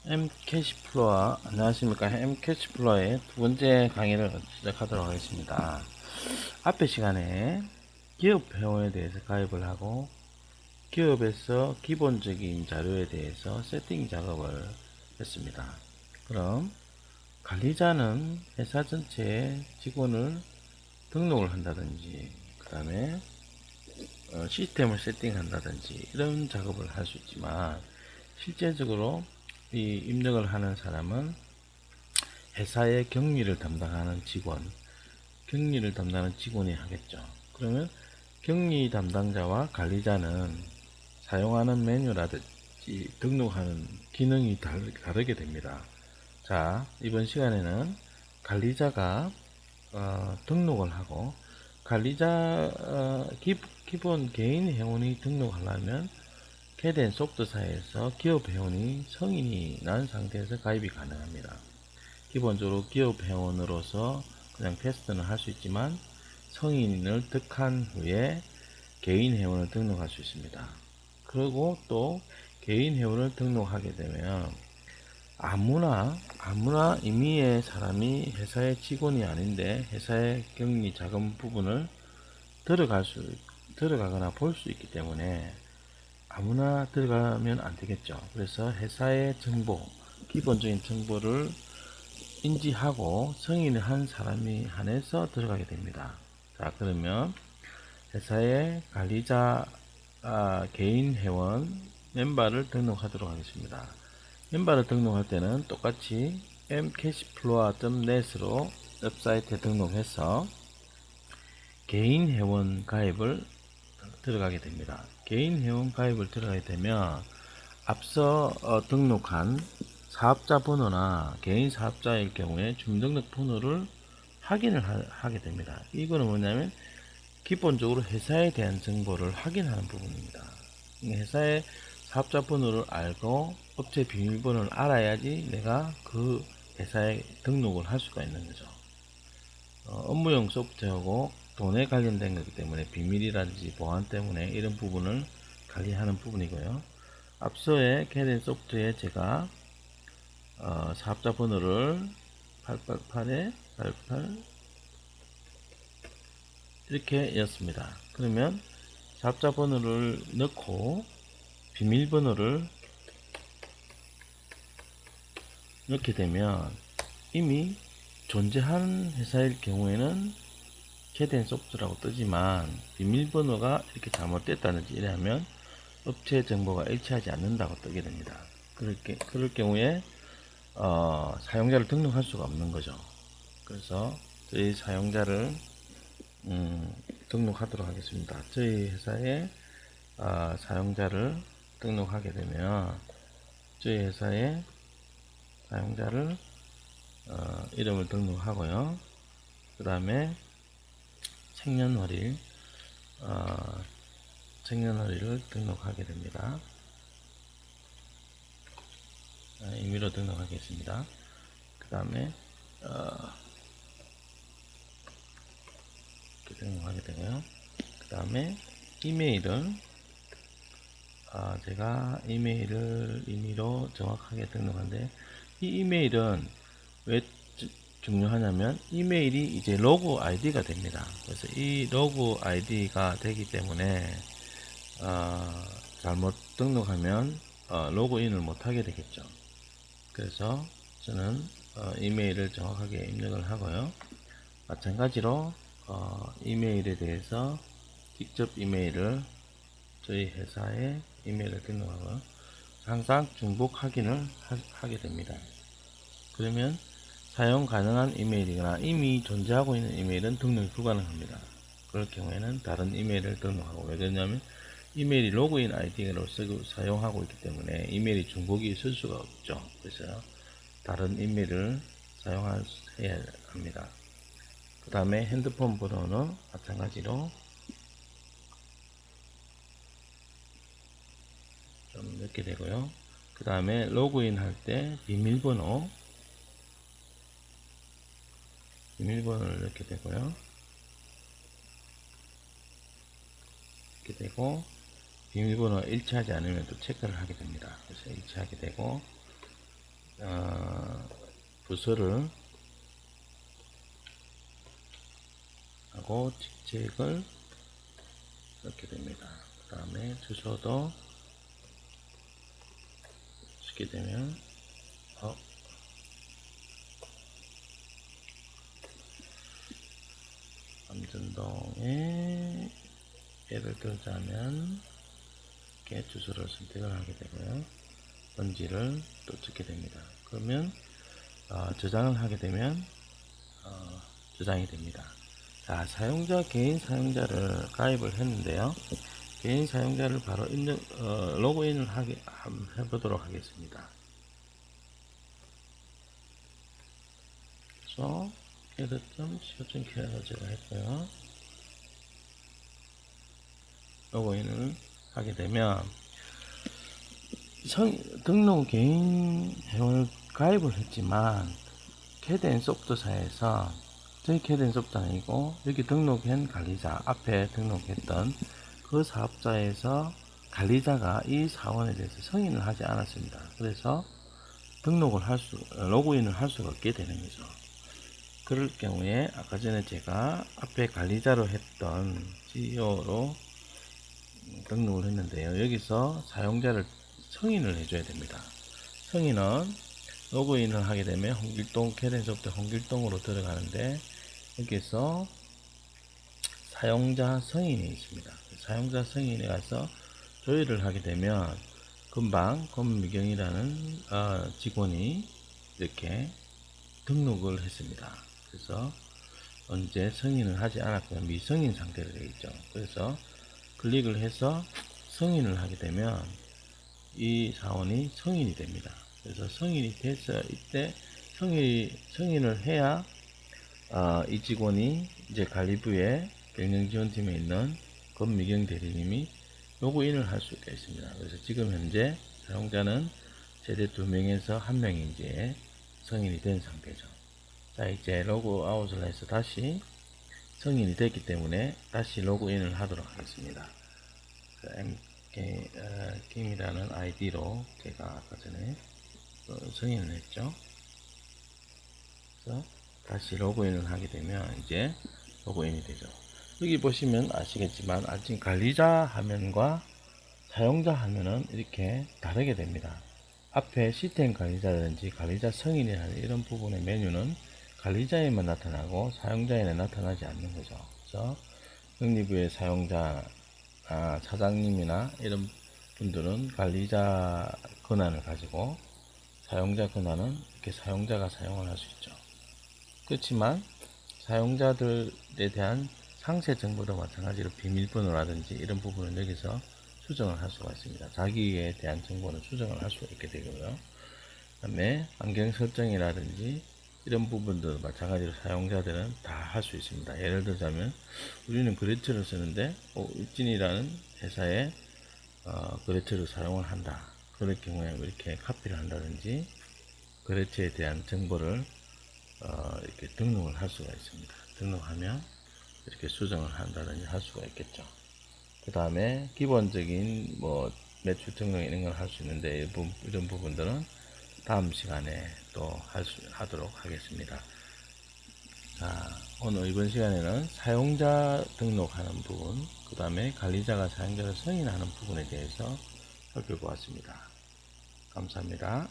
M캐시플로어, 안녕하십니까. M캐시플로어의 두 번째 강의를 시작하도록 하겠습니다. 앞의 시간에 기업 회원에 대해서 가입을 하고 기업에서 기본적인 자료에 대해서 세팅 작업을 했습니다. 그럼 관리자는 회사 전체에 직원을 등록을 한다든지 그 다음에 시스템을 세팅한다든지 이런 작업을 할 수 있지만, 실제적으로 이 입력을 하는 사람은 회사의 격리를 담당하는 직원이 하겠죠. 그러면 격리 담당자와 관리자는 사용하는 메뉴라든지 등록하는 기능이 다르게 됩니다. 자, 이번 시간에는 관리자가 등록을 하고, 관리자 기본 개인 회원이 등록하려면 캐덴 소프트사에서 기업 회원이 성인이 난 상태에서 가입이 가능합니다. 기본적으로 기업 회원으로서 그냥 테스트는 할 수 있지만, 성인을 득한 후에 개인 회원을 등록할 수 있습니다. 그리고 또 개인 회원을 등록하게 되면 아무나 임의의 사람이 회사의 직원이 아닌데 회사의 격리 자금 부분을 들어가거나 볼 수 있기 때문에 아무나 들어가면 안 되겠죠. 그래서 회사의 정보, 기본적인 정보를 인지하고 성인을 한 사람이 한해서 들어가게 됩니다. 자, 그러면 회사의 관리자 개인 회원 멤버를 등록하도록 하겠습니다. 멤버를 등록할 때는 똑같이 mcashflow.net으로 웹사이트에 등록해서 개인 회원 가입을 들어가게 됩니다. 개인 회원 가입을 들어가게 되면 앞서 등록한 사업자 번호나 개인 사업자일 경우에 주민등록 번호를 확인을 하게 됩니다. 이거는 뭐냐면 기본적으로 회사에 대한 정보를 확인하는 부분입니다. 회사의 사업자 번호를 알고 업체 비밀번호를 알아야지 내가 그 회사에 등록을 할 수가 있는 거죠. 업무용 소프트웨어고 돈에 관련된 거기 때문에 비밀이라든지 보안 때문에 이런 부분을 관리하는 부분이고요. 앞서의 캐덴 소프트에 제가 사업자 번호를 888에 88 이렇게 였습니다. 그러면 사업자 번호를 넣고 비밀번호를 넣게 되면 이미 존재하는 회사일 경우에는 캐덴 소프트라고 뜨지만, 비밀번호가 이렇게 잘못됐다든지 이러면 업체 정보가 일치하지 않는다고 뜨게 됩니다. 그럴 경우에 사용자를 등록할 수가 없는 거죠. 그래서 저희 사용자를 등록하도록 하겠습니다. 저희 회사에 사용자를 등록하게 되면 저희 회사의 사용자를 이름을 등록하고요. 그 다음에 생년월일을 등록하게 됩니다. 임의로 등록하겠습니다. 그 다음에 이렇게 등록하게 되고요. 그 다음에 이메일을 제가 이메일을 임의로 정확하게 등록한데, 이 이메일은 왜 중요하냐면 이메일이 이제 로그 아이디가 됩니다. 그래서 이 로그 아이디가 되기 때문에 잘못 등록하면 로그인을 못하게 되겠죠. 그래서 저는 이메일을 정확하게 입력을 하고요. 마찬가지로 이메일에 대해서 직접 이메일을 저희 회사의 이메일을 등록하고 항상 중복 확인을 하게 됩니다. 그러면 사용 가능한 이메일이거나 이미 존재하고 있는 이메일은 등록이 불가능합니다. 그럴 경우에는 다른 이메일을 등록하고, 왜 그러냐면 이메일이 로그인 아이디로 쓰고 사용하고 있기 때문에 이메일이 중복이 있을 수가 없죠. 그래서 다른 이메일을 사용해야 합니다. 그 다음에 핸드폰 번호는 마찬가지로 좀 넣게 되고요. 그 다음에 로그인 할 때 비밀번호를 넣게 되고요. 이렇게 되고, 비밀번호가 일치하지 않으면 또 체크를 하게 됩니다. 그래서 일치하게 되고, 부서를 하고 직책을 넣게 됩니다. 그 다음에 주소도 쓰게 되면 삼전동에 예를 들자면 이렇게 주소를 선택을 하게 되고요. 번지를 또 찍게 됩니다. 그러면 저장을 하게 되면 저장이 됩니다. 자, 개인 사용자를 가입을 했는데요. 개인 사용자를 바로 로그인을 해보도록 하겠습니다. 그래서 캐럿.co.kr로 제가 했고요. 로그인을 하게 되면 등록 개인 회원을 가입을 했지만 캐드앤소프트사에서 저희 캐드앤소프트 아니고 여기 등록한 관리자 앞에 등록했던 그 사업자에서 관리자가 이 사원에 대해서 승인을 하지 않았습니다. 그래서 로그인을 할 수가 없게 되는 거죠. 그럴 경우에 아까 전에 제가 앞에 관리자로 했던 CEO로 등록을 했는데요. 여기서 사용자를 승인을 해줘야 됩니다. 승인은 로그인을 하게 되면 캐드앤소프트 홍길동으로 들어가는데 여기서 사용자 승인이 있습니다. 사용자 승인에 가서 조회를 하게 되면 금방 권미경이라는 직원이 이렇게 등록을 했습니다. 그래서 현재 승인을 하지 않았고요. 미승인 상태로 되어 있죠. 그래서 클릭을 해서 승인을 하게 되면 이 사원이 승인이 됩니다. 그래서 승인이 돼서 이때 승인을 해야 이 직원이 이제 관리부에 경영지원팀에 있는 권미경 대리님이 로그인을 할 수가 있습니다. 그래서 지금 현재 사용자는 최대 2명에서 1명이 이제 승인이 된 상태죠. 자, 이제 로그아웃을 해서 다시 승인이 됐기 때문에 다시 로그인을 하도록 하겠습니다. 김이라는 아이디로 제가 아까 전에 승인을 했죠. 그래서 다시 로그인을 하게 되면 이제 로그인이 되죠. 여기 보시면 아시겠지만 아직 관리자 화면과 사용자 화면은 이렇게 다르게 됩니다. 앞에 시스템 관리자라든지 관리자 승인이라는 이런 부분의 메뉴는 관리자에만 나타나고 사용자에는 나타나지 않는 거죠. 그래서 영리부의 사용자 차장님이나 이런 분들은 관리자 권한을 가지고 사용자 권한은 이렇게 사용자가 사용을 할 수 있죠. 그렇지만 사용자들에 대한 상세 정보도 마찬가지로 비밀번호라든지 이런 부분은 여기서 수정을 할 수가 있습니다. 자기에 대한 정보는 수정을 할 수가 있게 되고요. 그 다음에 환경 설정이라든지 이런 부분도 마찬가지로 사용자들은 다 할 수 있습니다. 예를 들자면 우리는 그레트를 쓰는데 울진이라는 회사에 그레트를 사용을 한다. 그럴 경우에 이렇게 카피를 한다든지 그레트에 대한 정보를 이렇게 등록을 할 수가 있습니다. 등록하면 이렇게 수정을 한다든지 할 수가 있겠죠. 그 다음에 기본적인 매출 등록 이런 걸 할 수 있는데 이런 부분들은 다음 시간에 또 하도록 하겠습니다. 자, 오늘 이번 시간에는 사용자 등록하는 부분, 그 다음에 관리자가 사용자를 승인하는 부분에 대해서 살펴보았습니다. 감사합니다.